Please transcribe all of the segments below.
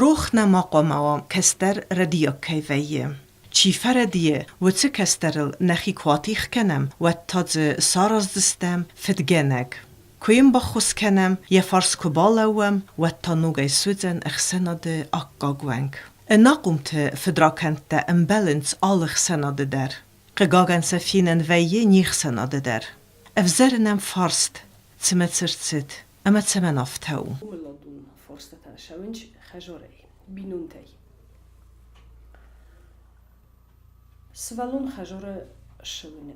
روخ نماقاموا كستر رديو كيفية چی فردیه و چه کسترل نخی کواتیخ کنم و تاز سارز دستم فدگنگ. کویم بخوز کنم یه فارس کبالوم و تا نوگای سودن اخسناد اقاقوانگ. ناقومت فدراکنت امبالنس آلخ سناده در. قگاگن سفینن ویه نیخ سناده در. افزرنم فارست تمترتت اما تمن افتاو. ملادون فارست تنشونج خجاره بینونتی. سوالون خجاره شونه.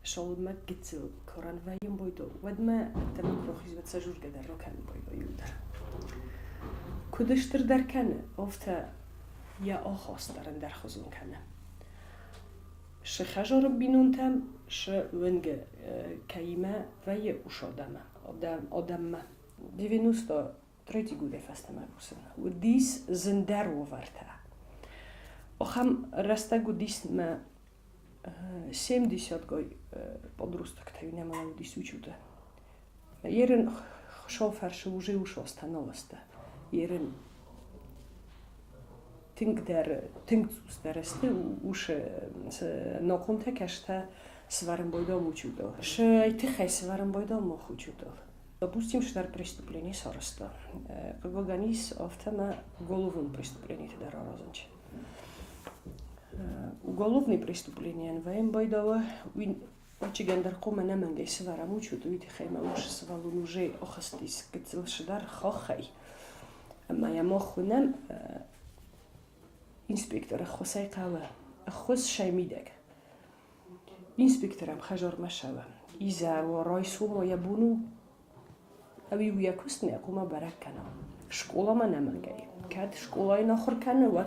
شاول ما گتزل کاران ویم بایدو. ودما تمام روحی زود سجور قدر رو کن بایدو یودر. کدشتر در کنه افتا یا آخاست درن در خزون کنه. ش خجاره بینونتم ش ونگ کیما وی اوشادمه آدم دیوینوستا تریتی گوده فستم بوسن و دیس زندر وورته. آخام راستا گودیس ما 70 گای podrustak taj nema ljudi sučuta. Jeden šofer še už ostanovosta. Jeden tinkt už na kontekste svarim bojdom učutal. Še tichaj svarim bojdom učutal. Допустим, что это преступление сороста. Как организ автома головное преступление тогда разонч. Уголовные преступления НВМ Байдова, учи гендер кома немангей свара мучут, уйти хайма уж свалун уже охастис, кецел шдар хохай. Моя мохунам инспектора хосай кава, хос шаймидек. Инспекторам хажар машава. Иза ворайсу моя буну, أبي وياكوسني أقوم بركنا شكولا ما نمانجي كاد شكولا يناخر كنا و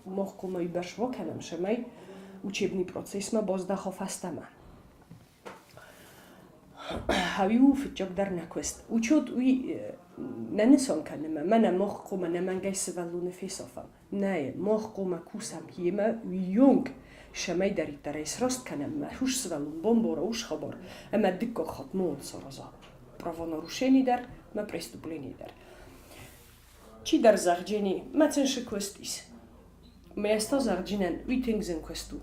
مخكم يبرش وكنا مش ماي وشيبني بروسيس ما بازده خفاستما هاويو في الجب در نكوست وشود وي ننسون كنا ما مخكم نمانجي سوالون في صفام ناي مخكم كوسام هيما ويونغ شماي داري تريس راست كنا ما هوش سوالون بومبورا وش خبر أما دكا خطمون صارزا правонарушений дар, ма преступлений дар. Чи дар зарджени, ма ценше квестис. Место зарджинен, уитингзен квесту.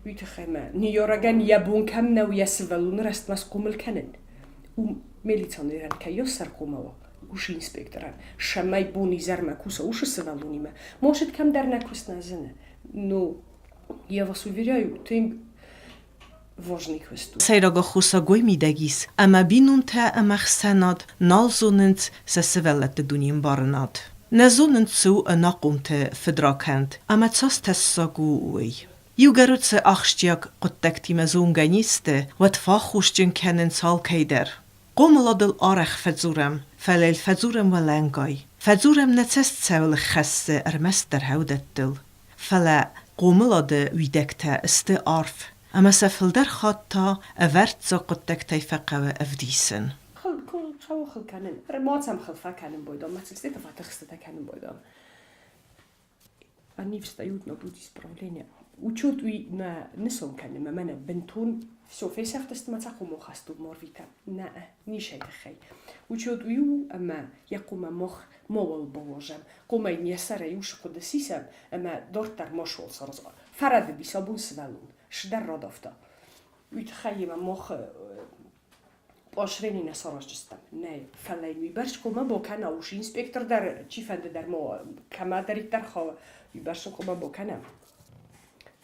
Уитхема, ниораган ябункам на уясвалун раст мас кумл канен. Милиционеран кайосар кумава, уш инспекторан. Шамай буни зарма куса уш свалунима. Может кам дар наквест назене. Но я вас уверяю, тинг важный квесту. Сайрага хуса гой мидагис, ама бинунта амах санад налзонент сесвелlet дуним барнад. Незонент су нақумte федrakent, ама цастessagu ui. Югарутse achstjag qottекти mezunganiste, wat fachustjen kennen salkeider. Qomeladel arech fedzurem, falel fedzurem walangai. Fedzurem netest saul chasse mester houdettil. Fala qomelade widekte este arf. أما سفل در خاطا أورد زاقتك تيفقوا أفديسن. خل كانن رماتم خلفا كانن بويدام ما تستيت فتخستة كانن بويدام. أني فستايوت نبودي سبرولينيا. وشود وي ما نسون كانن ما منا بنتون سوفي سفتست ما تقوم خستو مورفيتا. نا نيشي تخي. وشود ويو أما يقوم مخ مول بوجم. قوم ينسر يوش قدسيسم أما دورتر مشول صرزا. فرد بيسابون سوالون. شدر رادافتا. ويتخيم مخ باشريني نصارش جستم. نه فلای ویبرش کما با کنه اوش اینسپکتر در چی فنده در ما کما دارید در خواه ویبرش کما با کنه.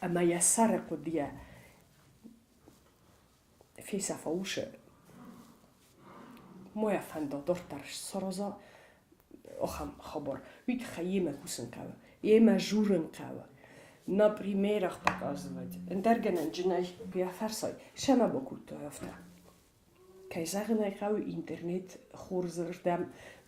اما یه سر قدیه فی صفاوش مویا فنده دارترش سرازا آخم خبر ويتخيم كوسن كوا يما جورن كوا na primérach pokazovat. Dergenen dženaj bija farsaj. Šema bokut to jafta. Kaj zagnaj kao internet khorzrdam.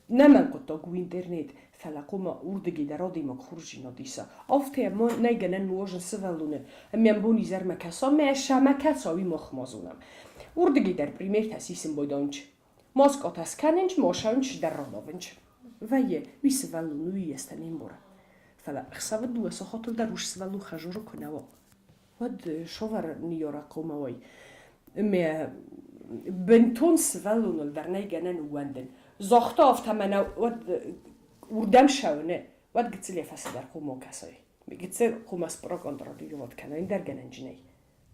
Nemen kotogu internet. Falakoma urdegi da rodima khurjina disa. Afte ma negenen mojen sevalune. Emyan boni zerma kasa me shama kasa wi mokhmazunam. Urdegi der primer tasisim boydonch. Moskot askanench moshanch der rodovnch. Vaje wi sevalunu yestanin bora. فلا خسافت دو سخاطر دروش سوالو خجورو کنوا ود شوفر نیورا قوموی می بنتون سوالو نل در نیگنن وندن زخت آفت همنا ود وردم شونه واد قلت لي فسدر قومو كسي قلت لي قوم اسبرا كنترولي وات كان اندرجن انجني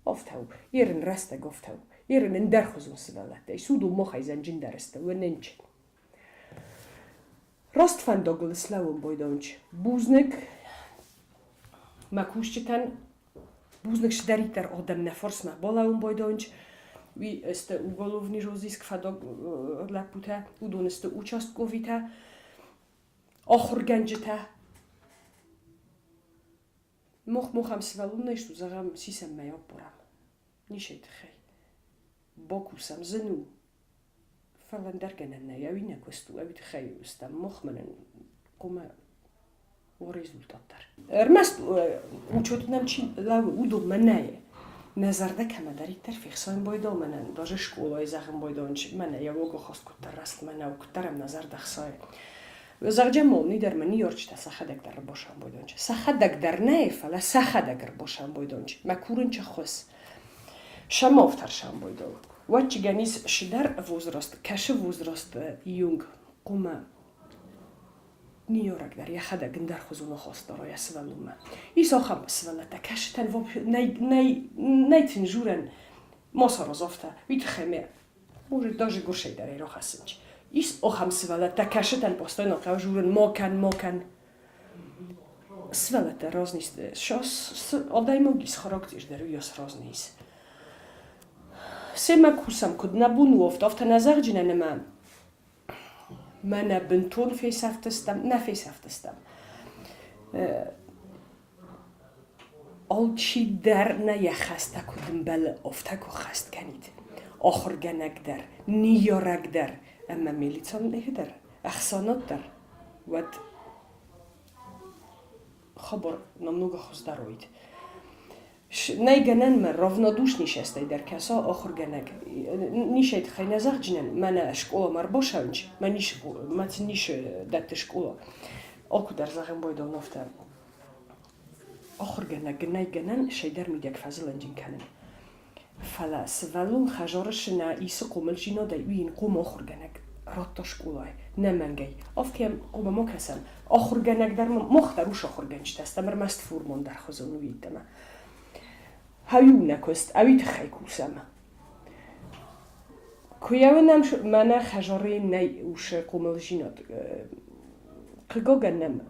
افتو يرن رستا گفتو يرن اندرخزون سلالت يسودو مخ زنجين درست وننج راست فان دوغلس لاون بويدونج بوزنك ماكوشتن بوزنك شدريتر آدم نفرس ما بالاون بويدونج وی است ugolovni rozísk fadog laputa udoneste účastkovita ochorganjita mocham svalunne što zagam sisem me oporam nishet khay bokusam zenu falandargenenne javina questo avit khay ustam mochmanen koma o rezultatar ermast учетнам чи лав удо менае نظرده که مداری ترفیق سایم بایده منن داشه شکولای زخم بایده اونچه منه یا وگو خواست کتر رست منه و کترم نظر دخصای زغجه مولنی در منی یارچه تا سخدک در باشم بایده اونچه سخدک در نه فلا سخدک در باشم بایده اونچه مکورن چه خوست شمافتر شم بایده و چی گنیز شدر وزراست کش وزراست یونگ قومه نیارک در یخده گندر خوزونو خواست دارای اسولومه ایسا خم اسولتا کشتن و نی تنجورن ماسا رازافتا ویت خیمه موجه داجه گرشه در ایرا خستنچ ایس آخم اسولتا کشتن پاستای ناقه جورن ماکن اسولتا راز نیست شاس آدای موگیس خراکتیش در ویاس راز نیست سه کورسم کد نبونو افتا نظر جنن من بنتون فیس افتستم نه فیس افتستم آلچی در نه یخسته کدم بل افتکو خست کنید آخر گنگ در نیارک در اما میلیتان نه در اخسانات در ود خبر نمنوگه خوز داروید نیگنن من равнодуш نشسته در کسا آخر گنگ نیشید خیلی نزاق جنن من شکولا مر باشونج من نیش دت شکولا آکو در زاقم بایدان نفته آخر گنگ نیگنن شیدر میدیک فضل انجین کنن فلا سوالون خجارش نه ایسو قومل جینا این قوم آخر گنگ رات شکولای نمنگی آفکیم قوم ما کسم آخر گنگ در مختروش آخر گنج تستم مست فورمون در خزانو ویدم هایونک است اویت خیکوسم کیاونم من خجاره نی اوش قومل جینات قگاگنم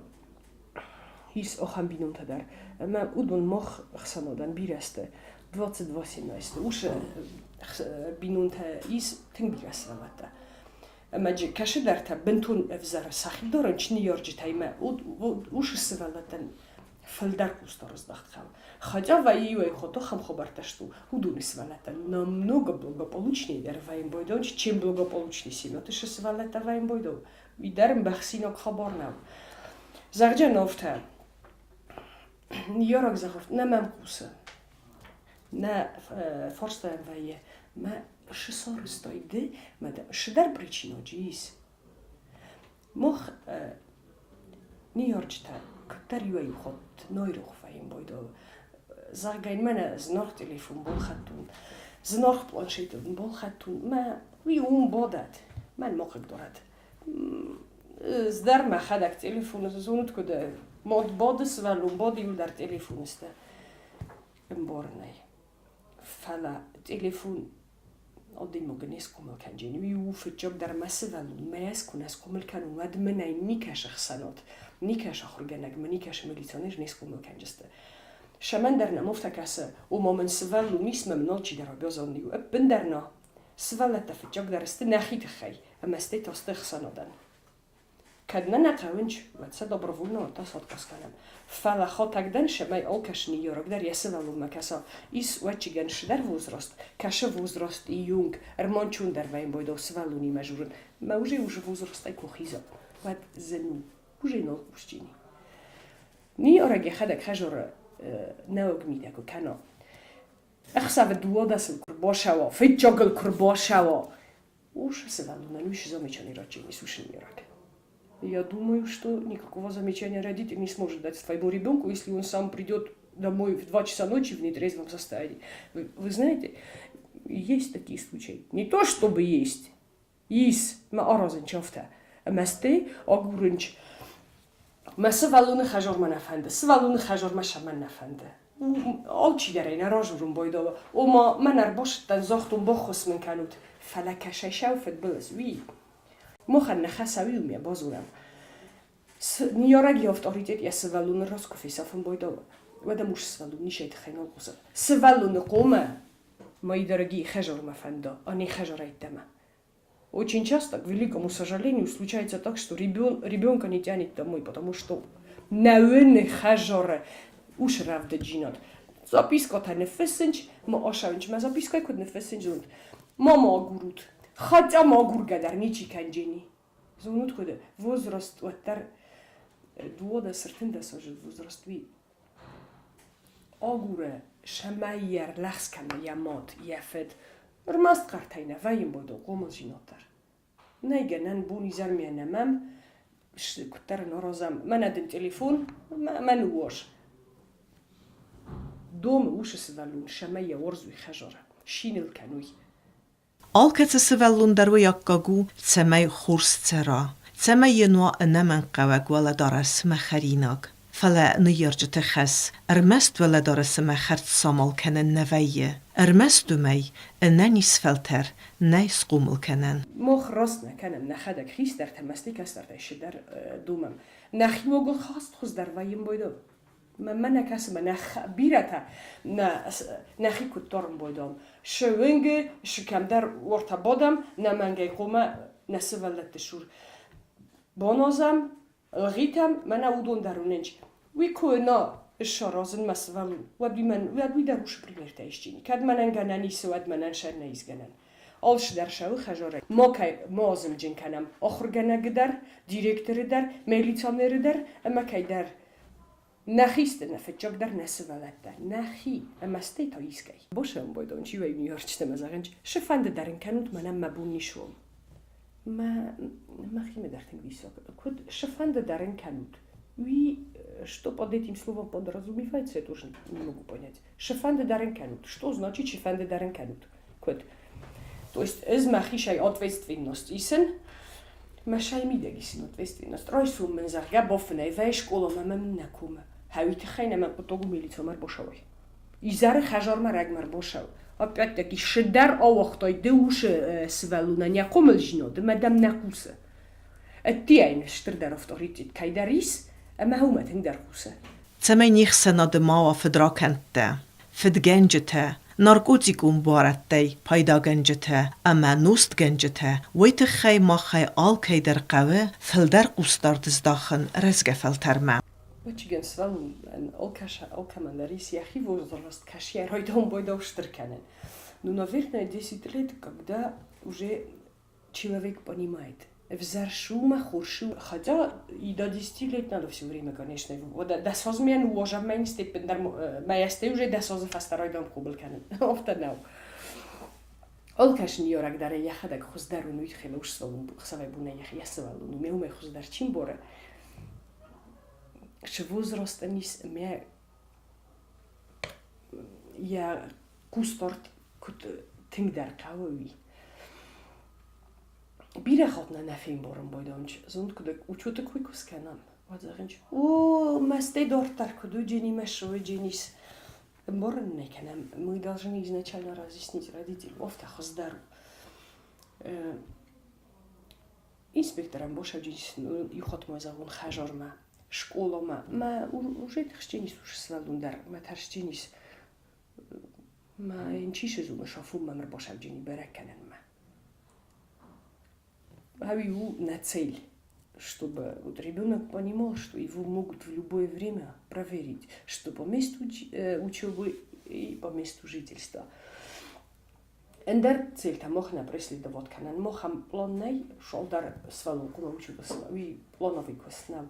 هیس آخم بینم تدر اما اودون مخ خسانادن بیرسته 22 است اوش بینم تا هیس تنگ بیرسته وقتا اما جه کشه در تا بنتون افزار سخیل دارن چنی یارجی تایمه اوش سوالتن فلدر کوستارز دخت خم خجا و یوی خودو خم خبرتشتو هودونی свалета намного благополучнее در ваим бойдон чем благополучнее синотыш свалета ваим бойдо видарм бахсинок хабар нав зарджа нофта ньорак захорт на мамкуса на форстаем вае ма шисор стоиде ма шдар причино джис мох ньорчта كتريوي خط نويروخ فاين بويدو زاغاين مانا زنوخ تليفون بول خاتون زنوخ بلانشيت بول خاتون ما ويوم بودات ما الموقع دورات زدار ما خدك تليفون زونت كده مود بودس والو بودي ودار تليفون استا امبورناي فلا تليفون قدي مغنيس كومل كان جيني وفتجوك در مسوالو ما يسكن اسكومل كانوا ود مناي نيكاش خسانات نیکش آخر گنگ منیکش ملیتانیش نیست کمل کنجسته. شمن درنا مفتکسه و من سوالو میسم منال چی در بیازانیو. بندرنا سوالت تفجع درست نخیت خی اما استی تاسته خسانادن. کدنا نقاونج و تصد برفولنا تصاد کس کنم. فلا خاطر دن شمای آلکش نیارگ در یسوالو مکسا ایس وچی گنش در وزراست کش وزراست یونگ ارمانچون در وین باید سوالو نی مجورن. موجی وش وزراست کوخیزا و زنو. Уже пустини. Ни ораги хадак хажор наог мидяко кано. Ахсав дуодасл курбошаво, фитчогл курбошаво. Уж севалуна ниш замечаний рачей суши не рак. Я думаю, что никакого замечания родитель не сможет дать своему ребенку, если он сам придет домой в 2 часа ночи в нетрезвом состоянии. Вы знаете, есть такие случаи. Не то чтобы есть. Есть, ма аразен чафта. Масте агурынч. ما سوالون خجار من نفنده سوالون خجار ما شمن نفنده آل چی در این راجورم بایدا و ما من باشتن زاختم بخوس من کنود فلکشه شوفت بلز وی مخن نخسوی میه بازورم نیارگ یافت آریدید یا سوالون راست کفی صافن بایدا و دموش سوالون نیشید خیلی قصه سوالون قومه ما درگی خجار мефенда, а не хажарайтема. Очень часто, к великому сожалению, случается так, что ребенка не тянет домой, потому что наверное хажары уж равда джинат. Записка-то не фессенч, мы ошавинч, мы записка код не фессенч зунд. Мама агурут, хотя магур гадар ничи канджени. Зунут коде возраст оттар 20 сажет возраст ви. Агуре شمایر لحظ کنه یا ماد یا فد رماست قرتینه و این بودو قوم جیناتر نگنن بونی زرمیه نمم کتر نرازم من ادن تلفن من وش دوم وش سوالون شمایه ورزوی خجاره شینل کنوی آلکت سوالون دروی یکگو تسمی خورس ترا تسمی نوع نمن قوگ ولا دارس مخریناگ فلا نيرجت خس ارمست ولا درس ما خرت سامل کنن نویه ارمست می اننیس فلتر نیس قومل کنن مخ راست نکنم نخدک خیس در تمستی کس در تایش در دومم نخی موگل خواست خوز در ویم بایدم من نکسم بیرتا نخی کتارم بایدم شوینگ شکم در ورتا بادم نمنگی قومه نسولت شور بانازم الغيتم من أودون دارونج ويكونا الشرازن مسوالو وبي داروش بريمير تايشتيني كاد من انغاناني سواد من انشار نايز غنان آلش در شو خجاره ما كاي مازم جن كنم آخر غنا قدر ديريكتر در ميليتامير در اما كاي در نخيست نفتجاك در نسوالت در نخي اما استي تايسكي باشم بايدون چي وي نيارچتم ازاغنج شفند درن كنوت منم مبوني شوم ما خيمة дартен висок. Код шафанда дарен канут. Ви что под этим словом подразумевается, я тоже не могу понять. Шафанда дарен канут. Что значит шафанда дарен канут? Код. То есть из махишай ответственность исен, машай мидегисин ответственность. Ройсум мен зарга бофней вей школа мамам накума. Хавит хайна мен потогу милициомар бошавай. Изар хажарма рагмар бошав. Опять-таки, шедар овохтой деуше свалуна не комелжино, да мадам накуса. Аттиайн штердар авторитет кайдарис, а махума тендер куса. تسمی نیخ ناد ما و فدرا کنته فد گنجته نارکوتیکوم بارته پایدا گنجته اما نوست گنجته ویت خی ما خی آل کی در قوه فلدر قوستار دزداخن رزگ فلتر ما Вачиген свалун алкамандарис яхи возраст кашья ройдом бойда уштрканен. Но, наверное, 10 лет, когда уже человек понимает, взаршума хоршу, хотя и до 10 лет надо все время, конечно, да созмен уожам мен степен дар маесте уже да созы фастаройдом кублканен. Офтанау. Алкаш ниорак даре яхадак хоздарун уит хела уж свалун хсавай буна яхи ясвалун меуме хоздар чин боре. Че возраст нис ме я кусторт кут тингдар кавови бире хатна нафим бором бойдонч зунд куд учута куйкус канам вазагынч о масте дортар куду джени машо дженис борон не канам мы должны изначально разъяснить родителям офта хоздару инспекторам боша дженис юхот мой загун хажорма школа ма уже тхченис уж свалун дар ма тарченис ма энчише зума шафу мамр бошав джени береканен ма Хавию на цель, чтобы вот ребенок понимал, что его могут в любое время проверить, что по месту учебы и по месту жительства. Эндер цель там мохна преследовать канан мохам планной шолдар свалу кума учеба свави плановый квеснам.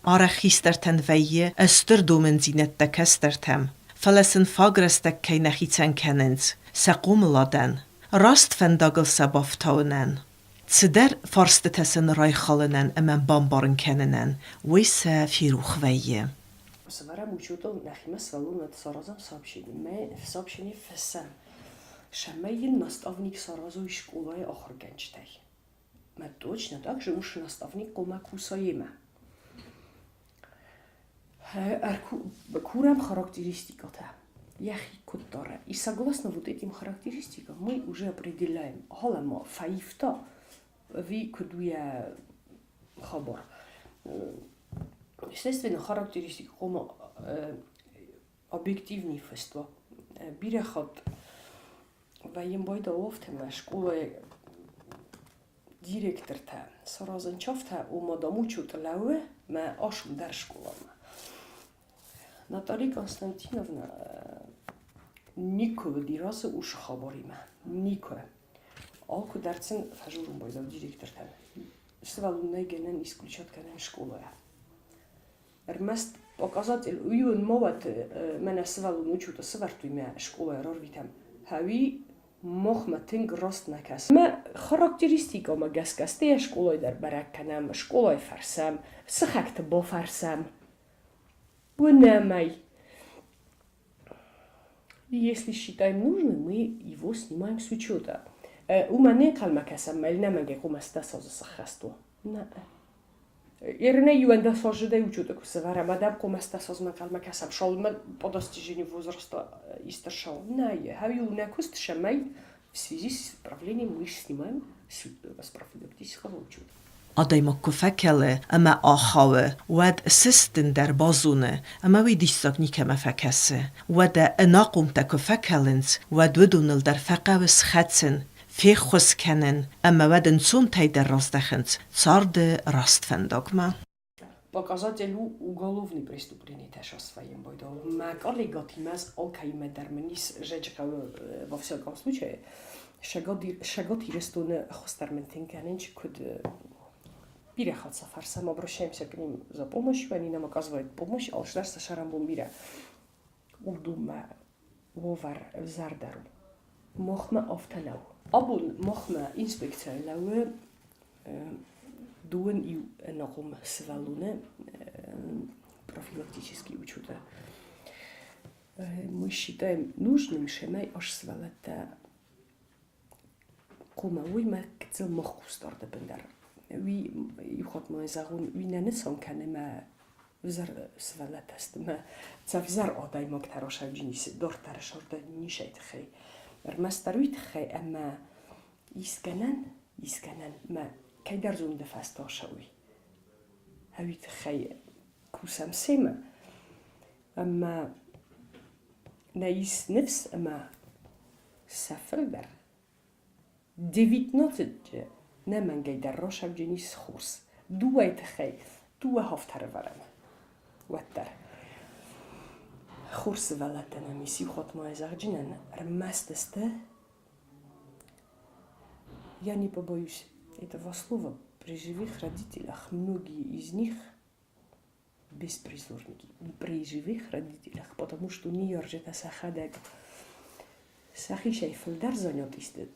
آرخیسترتن ویه استر دومن زینت دکسترتم فلسن فاگرستک کی نخیتن کنند سقوم لادن راست فنداگل سبافتاونن تدر فارستتسن رای خالنن امن بامبارن کننن ویسا فیروخ ویه Сварам учутал нахима свалу над саразом сообщение. Мы в сообщении фессам. Шамейн наставник саразу и школы охорганчтай. Мы точно так же уж наставник кома кусаема. Курам характеристиката. Яхи кутара. И согласно вот этим характеристикам мы уже определяем. Халама фаифта ви кудуя хабар. Естественно, характеристика кома объективный фества. Бирахат ваим бойда офтема школы директорта саразанчафта у мадамучут лауэ ма ашум дар школама. Наталья Константиновна никого диразы уж хабарима. Никого. Алку дарцин фажурум бойда директорта. Свалунай генен исключат генен школы. Рмест показатель уюн моват мене свалун учута свартуйме школы рорвитам. Хави مخم تنگ راست نکست. ما خاراکتریستیکا ما گسکسته школой در برک کنم، школой فرسم، سخکت با فرسم. و нэмай. Если считаем нужным, мы его снимаем с учета. У меня калмакасам, мэль нэмэгэ кумаста соза сахасту. На. Ерне юэнда сожидай учета кусавара, мадам кумаста созма калмакасам. Шол мы по достижению возраста истершал. Не, хавью не кустшамай. В связи с правлением мы снимаем с профилактического учета. Adaymak fekele, ama ahawe, wad sistin der bazune, ama widissak nikeme fekesse, wad enaqumta fekelens, wad wedunel der fekawes chetsen, fechus kennen, ama waden цунтай der rastechens, царде rastfendogma. Показатель уголовной преступления теж своим бойдом. Мак аллегатимаз алкаиме дерменис жечка во всяком случае. Шагот ирестун хостарментин каненч куд бирахат сафар сам обращаемся к ним за помощью, они нам оказывают помощь, алшдарса шарамбум бира. Удума вовар зардару. Мохма офтанау. Абун мохма инспекция лауэ дуэн и нахум свалуне профилактические учета. Мы считаем нужным шемай аж свалата кома уйма кцел мохкустар депендер. Ви юхот май загун ви нанесон канема взар свалатаст ма цавзар одай моктароша джинис дортар шорда нишайт хей. Рмастаруит хей ама исканан ма كيدار زون دفاستو شوي هاويت خي كوسام سيما أما نايس نفس أما سافر در ديفيت نوتج نمان جيدار روشا بجنيس خورس دوا يتخي دوا هفتر ورم واتر خورس ولاتنا ميسي خط ما يزاجنن رماستسته я не побоюсь этого слова. При живых родителях многие из них беспризорники. При живых родителях, потому что не ержет асахадек. Сахишай фельдар занят исты,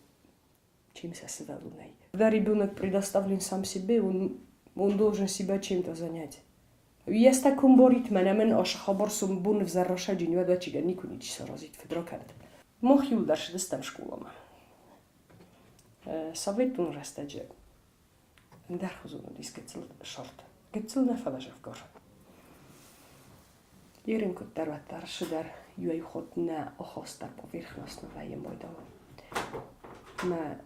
чем со свалуной. Когда ребенок предоставлен сам себе, он должен себя чем-то занять. Есть таком борит менемен аш хабар сумбун в зароша джинья дачига никунич саразит федрокант. Мох юлдаш дестам школама. Советун растаджи. Дархузуну дискецл шорт. Гецл на фалажев гор. Еринко тарватар шидар юай хот на охостар поверхностно ваем бойдал. Ма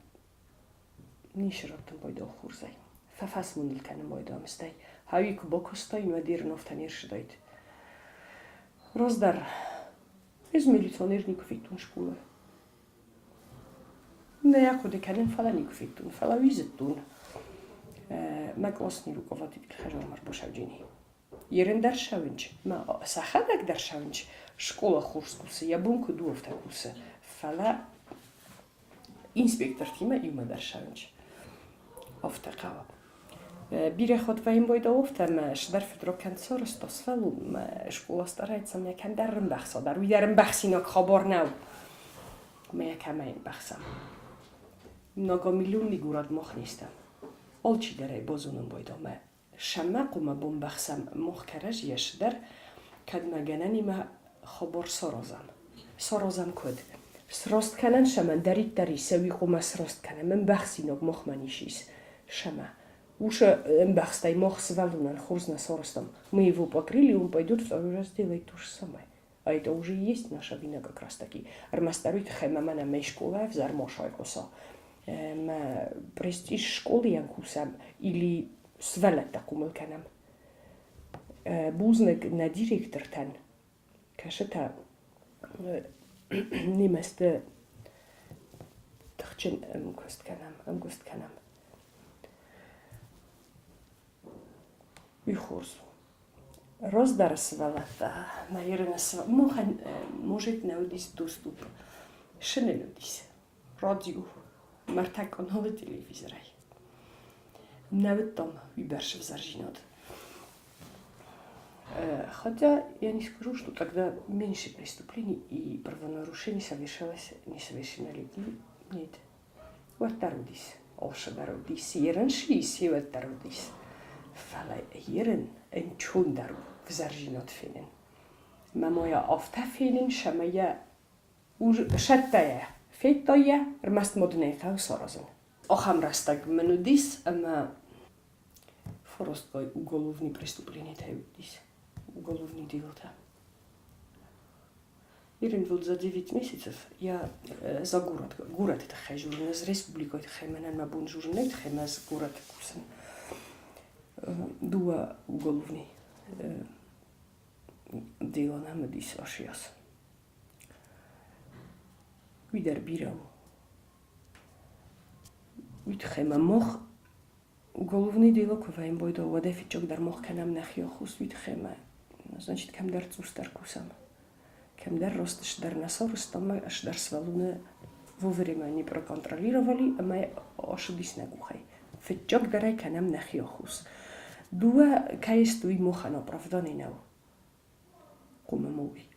нишротом бойдал хурзай. Фафас мунилкаnem бойдал стай. Хавик бокостай нуадирнов таниршдайт. Роздар из милиционерников итун школа. Не яко деканен фалаников итун, фалавизетун. Макласни руководитель хажармар бошавджини. Ерен даршавинч, ма сахадак даршавинч, школа хурскуса, ябунку дуовтакуса, фала инспектор тима юма даршавинч. Офтакава. Бирехот ваим бойда офтам, шдар федрокан сорос тосфалу, школа старается мне кандарым бахса, дар уйдарым бахсинок хабар нау. Ме камаин бахса. Многомиллионный город мохниста. Олчи дарай бозунун бойдома. Шаммакума бомбахсам мохкараж яшдар, кадмаганани ма хабар сорозам. Сорозам код. Срост канан шаман дарит дари савиқума срост канан. Мен бахсиног мохманишис. Шама. Уже бахстай мох свалунан хурзна соростом. Мы его покрыли, он пойдет второй раз делать то же самое. А это уже и есть наша вина как раз таки. Армастарует хэмэмэна мэй школа в зармошай коса. Престиж школы янкусам или свалет такумыл канам. Бузнек на директор тан. Кашета неместе тахчен амгост канам. Вихорс. Rozdaryswała ta najerynaswa. Może naudis dostęp. Szyneludis. Radio. Martak on nowy telewizoraj. Nawet там выберешь в Заржинот. Хотя я не скажу, что тогда меньше преступлений и правонарушений совершалось несовершеннолетними. Нет. Вот тарудис. Ошадарудис. Ераншис и вот тарудис. Фала ерен энчундару в Заржинот финен. Мамоя автафинен шамая шаттая. Фейтоя рмаст моднейка сорозен. Охамрастаг менудис, ама форосткой уголовни преступления таудис. Уголовни делата. Ирен вот за 9 месяцев я за город это хай журналист республикой это хай менен мабун журналист хай маз город кусен. Дуа уголовни дела нам дис ашиас. Видер бирау. Вид хема мох уголовни дела коваим бойда водефичок дар мох канам нахиохус вид хема. Значит, кем дар цустар кусам. Кем дар ростеш дар насорус, там аж дар свалуны вовремя не проконтролировали, а мы ошибись на гухай. Фичок дарай канам нахиохус. Дуа кайстуй мохан оправданий нау. Куме мови.